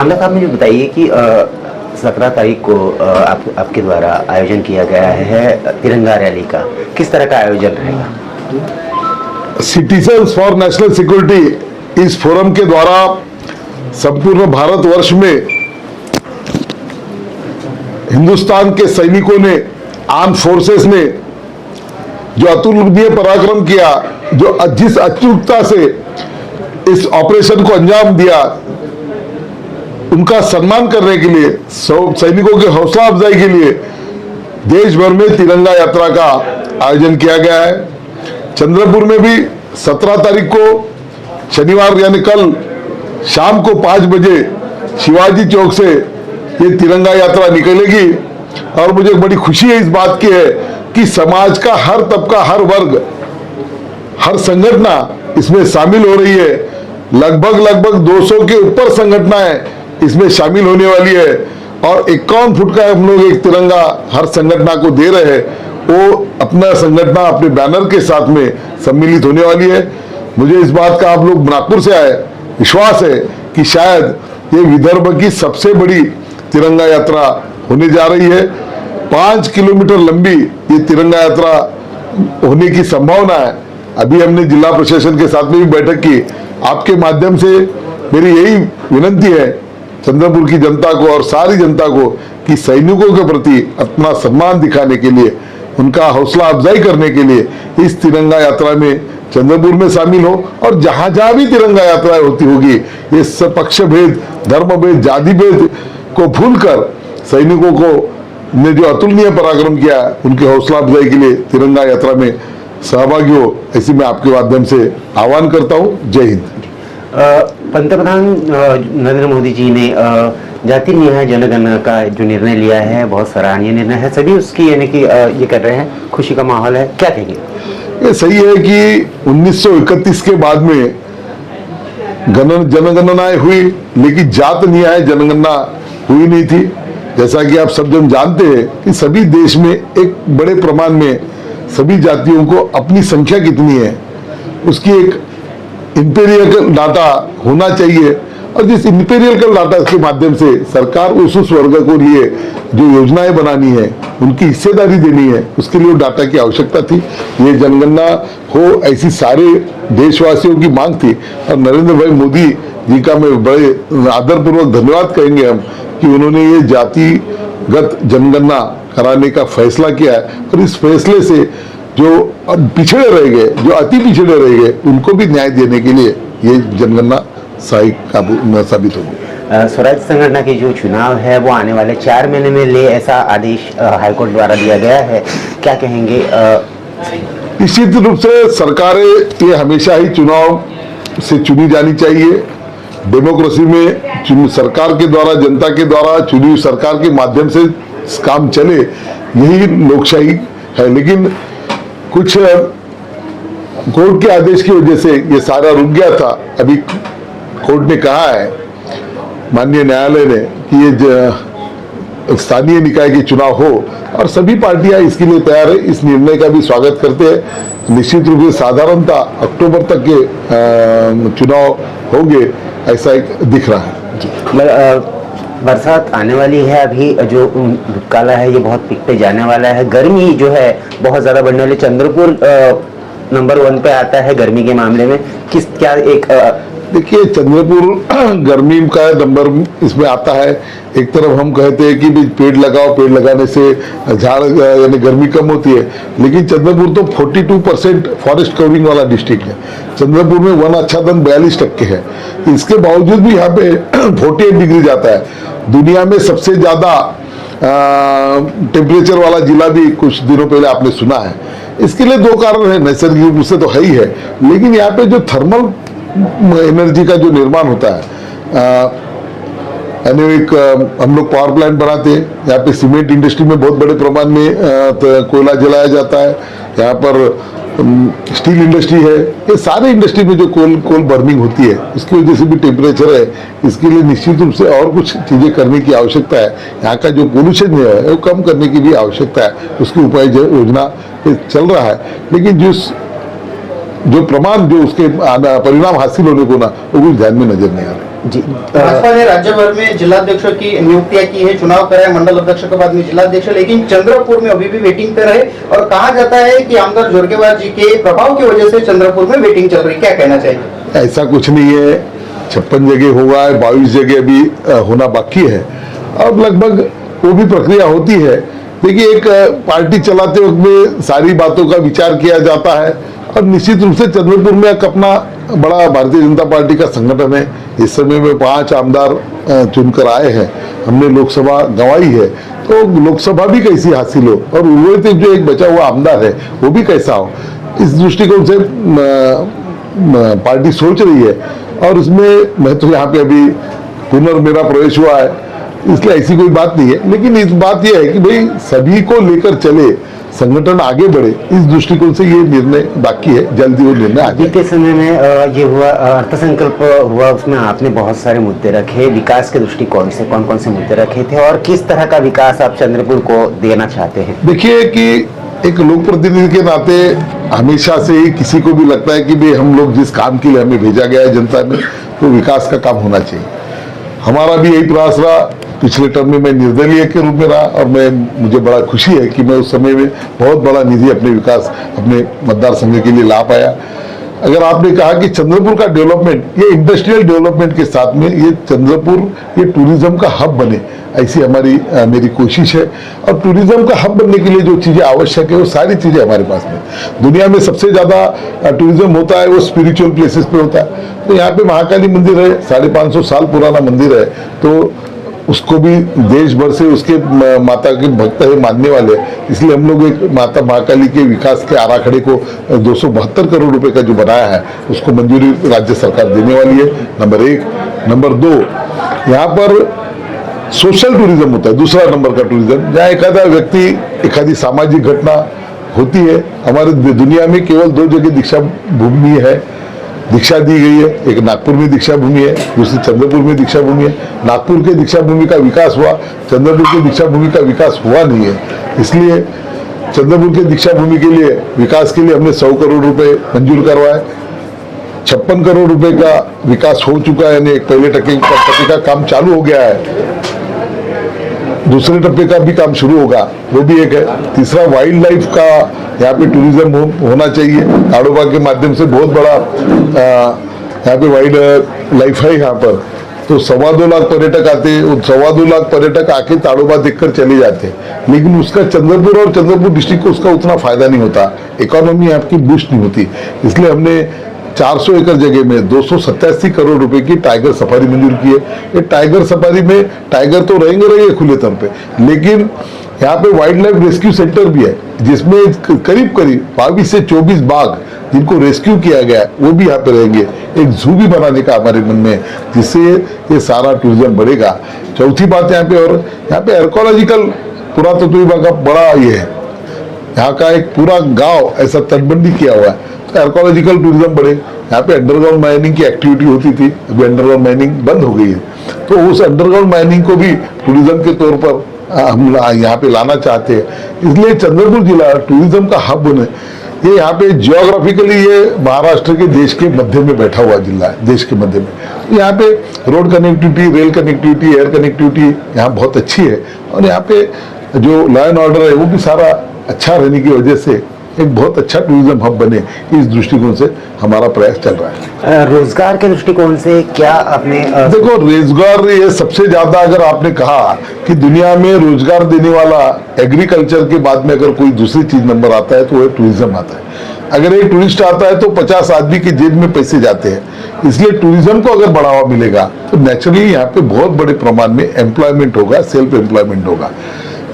आमला साहब मुझे बताइए कि 17 तारीख को आपके द्वारा आयोजन किया गया है तिरंगा रैली का। किस तरह का आयोजन रहेगा? सिटीजन्स फॉर नेशनल सिक्योरिटी इस फोरम के द्वारा संपूर्ण भारतवर्ष में हिंदुस्तान के सैनिकों ने, आर्म फोर्सेस ने जो अतुलनीय पराक्रम किया, जो जिस अचूकता से इस ऑपरेशन को अंजाम दिया, उनका सम्मान करने के लिए, सैनिकों के हौसला अफजाई के लिए देश भर में तिरंगा यात्रा का आयोजन किया गया है। चंद्रपुर में भी 17 तारीख को शनिवार यानी कल शाम को 5 बजे शिवाजी चौक से ये तिरंगा यात्रा निकलेगी। और मुझे बड़ी खुशी है इस बात की है कि समाज का हर तबका, हर वर्ग, हर संगठना इसमें शामिल हो रही है। लगभग 200 के ऊपर संगठनाएं इसमें शामिल होने वाली है और 51 फुट का हम लोग एक तिरंगा हर संगठना को दे रहे हैं। वो अपना संगठना अपने बैनर के साथ में सम्मिलित होने वाली है। मुझे इस बात का, आप लोग नागपुर से आए, विश्वास है कि शायद ये विदर्भ की सबसे बड़ी तिरंगा यात्रा होने जा रही है। 5 किलोमीटर लंबी ये तिरंगा यात्रा होने की संभावना है। अभी हमने जिला प्रशासन के साथ में भी बैठक की। आपके माध्यम से मेरी यही विनती है चंद्रपुर की जनता को और सारी जनता को कि सैनिकों के प्रति अपना सम्मान दिखाने के लिए, उनका हौसला अफजाई करने के लिए इस तिरंगा यात्रा में चंद्रपुर में शामिल हो। और जहां जहां भी तिरंगा यात्राएं होती होगी, ये सब पक्ष भेद, धर्म भेद, जाति भेद को भूलकर सैनिकों को ने जो अतुलनीय पराक्रम किया, उनके हौसला अफजाई के लिए तिरंगा यात्रा में सहभागी हो, ऐसी मैं आपके माध्यम से आह्वान करता हूँ। जय हिंद। पंतप्रधान नरेंद्र मोदी जी ने जाति न्याय जनगणना का जो निर्णय लिया है, बहुत सराहनीय निर्णय है। सभी उसकी यानी कि ये कर रहे हैं, खुशी का माहौल है, क्या कहेंगे? ये सही है कि 1931 के बाद में जनगणनाएं हुई, लेकिन जात न्याय जनगणना हुई नहीं थी। जैसा कि आप सब जन जानते हैं कि सभी देश में एक बड़े प्रमाण में सभी जातियों को अपनी संख्या कितनी है उसकी एक इंपीरियल डाटा होना चाहिए। और जिस इंपीरियल डाटा के माध्यम से सरकार उस वर्ग को लिए जो योजनाएं बनानी है, उनकी हिस्सेदारी देनी है, उसके लिए डाटा की आवश्यकता थी। ये जनगणना हो, ऐसी सारे देशवासियों की मांग थी। और नरेंद्र भाई मोदी जी का मैं बड़े आदरपूर्वक धन्यवाद कहेंगे हम कि उन्होंने ये जातिगत जनगणना कराने का फैसला किया है। और इस फैसले से जो पिछड़े रह गए, जो अति पिछड़े रह गए, उनको भी न्याय देने के लिए ये जनगणना सहायक साबित होगी। स्वराज संगठन के जो चुनाव है वो आने वाले 4 महीने में ले, ऐसा आदेश हाईकोर्ट द्वारा दिया गया है, क्या कहेंगे? निश्चित रूप से सरकारें ये हमेशा ही चुनाव से चुनी जानी चाहिए। डेमोक्रेसी में सरकार के द्वारा, जनता के द्वारा चुनी सरकार के माध्यम से काम चले, यही लोकशाही है। लेकिन कुछ कोर्ट के आदेश की वजह से ये सारा रुक गया था। अभी कोर्ट ने कहा है, माननीय न्यायालय ने, कि ये स्थानीय निकाय के चुनाव हो और सभी पार्टियां इसके लिए तैयार है। इस निर्णय का भी स्वागत करते हैं। निश्चित रूप से साधारणतः अक्टूबर तक के चुनाव होंगे, ऐसा एक दिख रहा है। बरसात आने वाली है, अभी जो काला है ये बहुत पीक पे जाने वाला है। गर्मी जो है बहुत ज्यादा बढ़ने वाली। चंद्रपुर नंबर 1 पे आता है गर्मी के मामले में। क्या एक देखिए, चंद्रपुर गर्मी का नंबर इसमें आता है। एक तरफ हम कहते हैं कि पेड़ लगाओ, पेड़ लगाने से झाड़ यानी गर्मी कम होती है, लेकिन चंद्रपुर तो 42% फॉरेस्ट कवरिंग वाला डिस्ट्रिक्ट है। चंद्रपुर में वन आच्छादन 42% है। इसके बावजूद भी यहाँ पे 48 डिग्री जाता है। दुनिया में सबसे ज्यादा टेम्परेचर वाला जिला भी कुछ दिनों पहले आपने सुना है। इसके लिए 2 कारण है, नैसर्गिक रूप से तो है ही है, लेकिन यहाँ पे जो थर्मल एनर्जी का जो निर्माण होता है, यानी एक हम लोग पावर प्लांट बनाते हैं। यहाँ पे सीमेंट इंडस्ट्री में बहुत बड़े प्रमाण में कोयला जलाया जाता है। यहाँ पर स्टील इंडस्ट्री है। ये सारे इंडस्ट्री में जो कोल बर्निंग होती है, उसकी वजह से भी टेम्परेचर है। इसके लिए निश्चित रूप से और कुछ चीजें करने की आवश्यकता है। यहाँ का जो पोल्यूशन है वो कम करने की भी आवश्यकता है। उसकी उपाय योजना चल रहा है, लेकिन जो प्रमाण जो उसके परिणाम हासिल होने को ना, वो कुछ ध्यान में नजर नहीं आ रहा है। जी भाजपा ने राज्य भर में जिलाध्यक्षों की नियुक्तियां की है, चुनाव कराए मंडल अध्यक्ष के बाद में जिलाध्यक्ष, लेकिन चंद्रपुर में अभी भी वेटिंग पर है और कहा जाता है कि आमदार जोरगेवार जी के प्रभाव की वजह से चंद्रपुर में वेटिंग चल रही है, क्या कहना चाहिए? ऐसा कुछ नहीं है, 56 जगह हुआ है, 22 जगह अभी होना बाकी है। अब लगभग वो भी प्रक्रिया होती है। देखिए, एक पार्टी चलाते वक्त में सारी बातों का विचार किया जाता है और निश्चित रूप से चंद्रपुर में एक अपना बड़ा भारतीय जनता पार्टी का संगठन है। इस समय में 5 आमदार चुनकर आए हैं, हमने लोकसभा गंवाई है, तो लोकसभा भी कैसी हासिल हो और उर्वरित जो एक बचा हुआ आमदार है वो भी कैसा हो, इस दृष्टिकोण से पार्टी सोच रही है। और उसमें मैं तो यहाँ पे अभी मेरा प्रवेश हुआ है, इसलिए ऐसी कोई बात नहीं है, लेकिन इस बात यह है कि भाई सभी को लेकर चले, संगठन आगे बढ़े, इस दृष्टिकोण से ये निर्णय बाकी है, जल्दी वो निर्णय आ जाए। बीते समय में ये हुआ अर्थसंकल्प हुआ, उसमें आपने बहुत सारे मुद्दे रखे, विकास के दृष्टिकोण से कौन कौन से मुद्दे रखे थे और किस तरह का विकास आप चंद्रपुर को देना चाहते हैं? देखिए कि एक लोक प्रतिनिधि के नाते हमेशा से ही किसी को भी लगता है कि भाई हम लोग जिस काम के लिए हमें भेजा गया है जनता में, तो विकास का काम होना चाहिए। हमारा भी यही प्रयास रहा। पिछले टर्म में मैं निर्दलीय के रूप में रहा और मुझे बड़ा खुशी है कि मैं उस समय में बहुत बड़ा निधि अपने विकास, अपने मतदार संघ के लिए ला पाया। अगर आपने कहा कि चंद्रपुर का डेवलपमेंट, ये इंडस्ट्रियल डेवलपमेंट के साथ में ये चंद्रपुर ये टूरिज्म का हब बने, ऐसी मेरी कोशिश है। और टूरिज्म का हब बनने के लिए जो चीजें आवश्यक है वो सारी चीजें हमारे पास में। दुनिया में सबसे ज्यादा टूरिज्म होता है वो स्पिरिचुअल प्लेसेस पे होता है। तो यहाँ पे महाकाली मंदिर है, 550 साल पुराना मंदिर है, तो उसको भी देश भर से उसके माता के भक्त है मानने वाले, इसलिए हम लोग एक माता महाकाली के विकास के आराखड़े को 272 करोड़ रुपए का जो बनाया है उसको मंजूरी राज्य सरकार देने वाली है, नंबर 1। नंबर 2, यहाँ पर सोशल टूरिज्म होता है, दूसरा नंबर का टूरिज्म, जहाँ एखादा व्यक्ति, एखादी सामाजिक घटना होती है। हमारे दुनिया में केवल 2 जगह दीक्षा भूमि है, दीक्षा दी गई है, एक नागपुर में दीक्षा भूमि है, दूसरी चंद्रपुर में दीक्षा भूमि है। नागपुर के दीक्षा भूमि का विकास हुआ, चंद्रपुर के दीक्षा भूमि का विकास हुआ नहीं है, इसलिए चंद्रपुर के दीक्षा भूमि के लिए विकास के लिए हमने 100 करोड़ रुपए मंजूर करवाए। 56 करोड़ रुपए का विकास हो चुका है, यानी पहले टप्पे का काम चालू हो गया है, दूसरे टप्पे का भी काम शुरू होगा, वो भी एक है। तीसरा, वाइल्ड लाइफ का यहाँ पे टूरिज्म होना चाहिए। ताड़ोबा के माध्यम से बहुत बड़ा यहाँ पे वाइल्ड लाइफ है यहाँ पर, तो 2.25 लाख पर्यटक आते हैं, 2.25 लाख पर्यटक आके ताड़ोबा देखकर चले जाते हैं, लेकिन उसका चंद्रपुर और चंद्रपुर डिस्ट्रिक्ट को उसका उतना फायदा नहीं होता, इकोनॉमी आपकी बूस्ट नहीं होती। इसलिए हमने 400 एकड़ जगह में 287 करोड़ रुपए की टाइगर सफारी मंजूर की है। ये टाइगर सफारी में टाइगर तो रहेंगे खुले तौर पे, लेकिन यहाँ पे वाइल्ड लाइफ रेस्क्यू सेंटर भी है, जिसमें करीब 22 से 24 बाघ जिनको रेस्क्यू किया गया है वो भी यहाँ पे रहेंगे। एक जू भी बनाने का हमारे मन में, जिससे ये सारा टूरिज्म बढ़ेगा। चौथी बात यहाँ पे, और यहाँ पे आर्कोलॉजिकल पुरातत्व विभाग का बड़ा ये है, यहाँ का एक पूरा गांव ऐसा तटबंदी किया हुआ है, तो आर्कोलॉजिकल टूरिज्म बढ़े। यहाँ पे अंडरग्राउंड माइनिंग की एक्टिविटी होती थी, अभी अंडरग्राउंड माइनिंग बंद हो गई है, तो उस अंडरग्राउंड माइनिंग को भी टूरिज्म के तौर पर हम यहाँ पे लाना चाहते हैं। इसलिए चंद्रपुर जिला टूरिज्म का हब बने। ये यहाँ पे जियोग्राफिकली ये महाराष्ट्र के देश के मध्य में बैठा हुआ जिला है, देश के मध्य में। यहाँ पे road connectivity, rail connectivity, air connectivity यहाँ बहुत अच्छी है, और यहाँ पे जो लॉ एंड ऑर्डर है वो भी सारा अच्छा रहने की वजह से एक बहुत अच्छा टूरिज्म हब बने, इस दृष्टिकोण से हमारा प्रयास चल रहा है। रोजगार के दृष्टिकोण से क्या आपने देखो, रोजगार ये सबसे ज्यादा, अगर आपने कहा कि दुनिया में रोजगार देने वाला एग्रीकल्चर के बाद में अगर कोई दूसरी चीज नंबर आता है तो वो टूरिज्म आता है। अगर एक टूरिस्ट आता है तो 50 आदमी की जेब में पैसे जाते हैं, इसलिए टूरिज्म को अगर बढ़ावा मिलेगा तो नेचुरली यहाँ पे बहुत बड़े प्रमाण में एम्प्लॉयमेंट होगा, सेल्फ एम्प्लॉयमेंट होगा।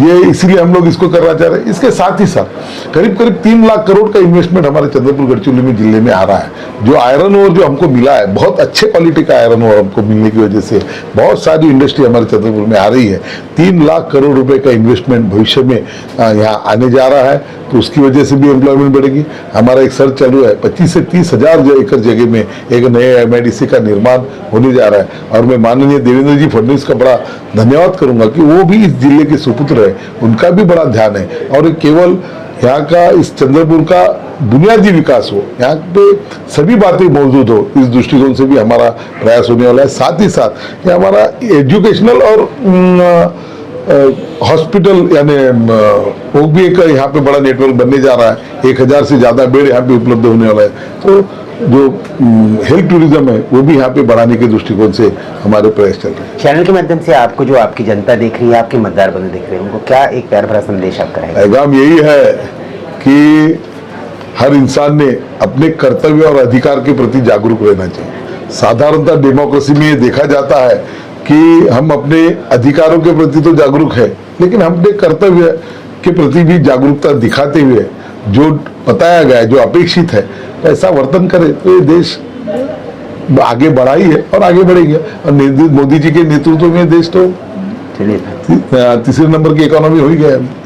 ये इसीलिए हम लोग इसको करना चाह रहे हैं। इसके साथ ही साथ करीब 3 लाख करोड़ का इन्वेस्टमेंट हमारे चंद्रपुर गढ़चिरौली में जिले में आ रहा है। जो आयरन ओर जो हमको मिला है, बहुत अच्छे क्वालिटी का आयरन ओर हमको मिलने की वजह से बहुत सारी इंडस्ट्री हमारे चंद्रपुर में आ रही है। 3 लाख करोड़ रुपए का इन्वेस्टमेंट भविष्य में यहाँ आने जा रहा है, तो उसकी वजह से भी एम्प्लॉयमेंट बढ़ेगी। हमारा एक सर्च चालू है, 25 से 30 हजार एकड़ जगह में एक नए MIDC का निर्माण होने जा रहा है, और मैं माननीय देवेंद्र जी फडणवीस का बड़ा धन्यवाद करूंगा कि वो भी इस जिले के सुपुत्र है, उनका भी बड़ा ध्यान है। और केवल यहाँ का इस चंद्रपुर का बुनियादी विकास हो, यहाँ पे सभी बातें मौजूद हो, इस दृष्टिकोण से भी हमारा प्रयास होने वाला है। साथ ही साथ ये हमारा एजुकेशनल और हॉस्पिटल यानी वो भी एक यहाँ पे बड़ा नेटवर्क बनने जा रहा है। 1000 से ज्यादा बेड यहाँ पे उपलब्ध होने वाला है। तो जो हेल्थ टूरिज्म है वो भी यहाँ पे बढ़ाने के दृष्टिकोण से हमारे प्रयास चल रहे हैं। चैनल के माध्यम से आपको जो आपकी जनता देख रही है, आपके मतदार बंधु देख रहे हैं, उनको क्या एक प्यार भरा संदेश आप कराएंगे? पैगाम यही है कि हर इंसान ने अपने कर्तव्य और अधिकार के प्रति जागरूक रहना चाहिए। साधारणतः डेमोक्रेसी में ये देखा जाता है कि हम अपने अधिकारों के प्रति तो जागरूक है, लेकिन हम अपने कर्तव्य के प्रति भी जागरूकता दिखाते हुए जो बताया गया है, जो अपेक्षित है, ऐसा वर्तन करे तो ये देश आगे बढ़ा ही है और आगे बढ़ेगा। और मोदी जी के नेतृत्व में देश तो चलिए, 3 नंबर की इकोनॉमी हो ही गया है।